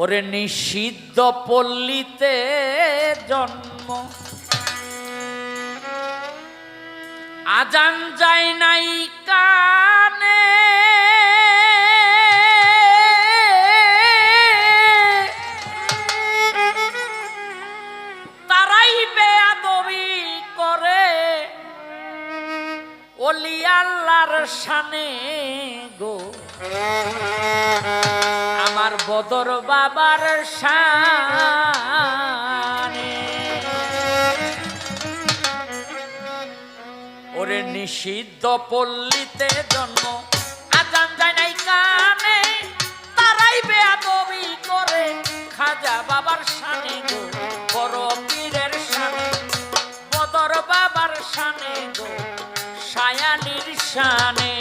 ওরে নিষিদ্ধ পল্লীতে জন্ম, আজান যায় নাই কানে, তারাই বেয়াদবি করে ওলি আল্লাহর শানে গো। আমার বদর বাবার শানে, ওরে নিষিদ্ধ পল্লীতে জন্ম, আজান যায় নাই কানে, তারাই বেয়াদবি করে খাজা বাবার শানে গো। বড় পীরের শানে, বদর বাবার শানে গো, শায়ানির শানে।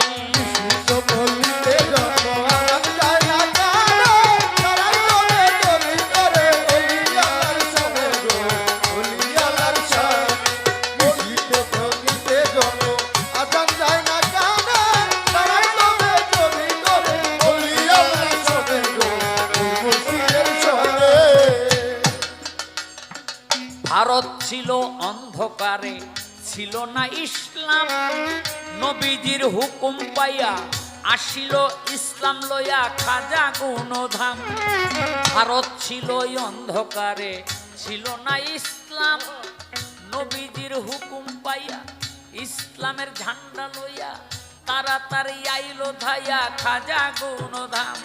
ভারত ছিল অন্ধকারে, ছিল না ইসলাম, নবীজির হুকুম পাইয়া আসিল ইসলাম লইয়া খাজা গুণধাম। ভারত ছিল অন্ধকারে, ছিল না ইসলাম, নবীজির হুকুম পাইয়া ইসলামের ঝান্ডা লইয়া তাড়াতাড়ি আইলো ধাইয়া খাজা গুণধাম।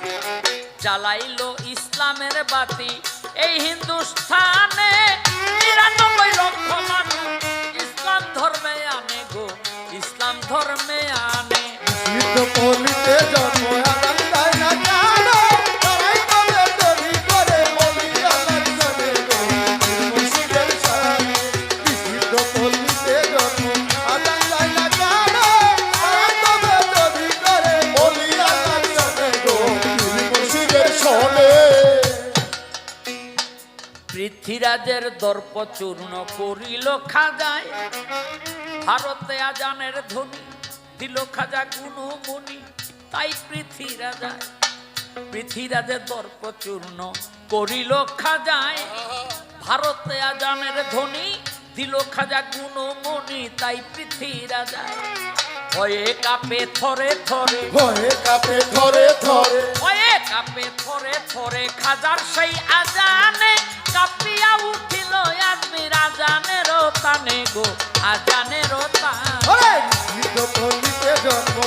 জ্বালাইলো ইসলামের বাতি এই হিন্দুস্থানে, ৯৯ লক্ষ মানুষ ইসলাম ধর্মে আনে গো, ইসলাম ধর্মে আনে। পৃথ্বীরাজের দর্প চূর্ণ করিল খাজায়, ভারতে আজানের ধ্বনি দিল খাজা গুণমণি। তাই পৃথ্বীরাজের দর্প চূর্ণ করিল খাজায়, ভারতে আজানের ধ্বনি দিল খাজা গুণমণি। তাই পৃথ্বীরাজায় ভয়ে কাঁপে থরে থরে, ভয়ে কাঁপে থরে থরে, ভয়ে কাঁপে থরে থরে খাজার সেই আজানে। কাঁপিয়া উঠিল আজমির আজানেরও তানে গো, আজানেরও তানে। জন্ম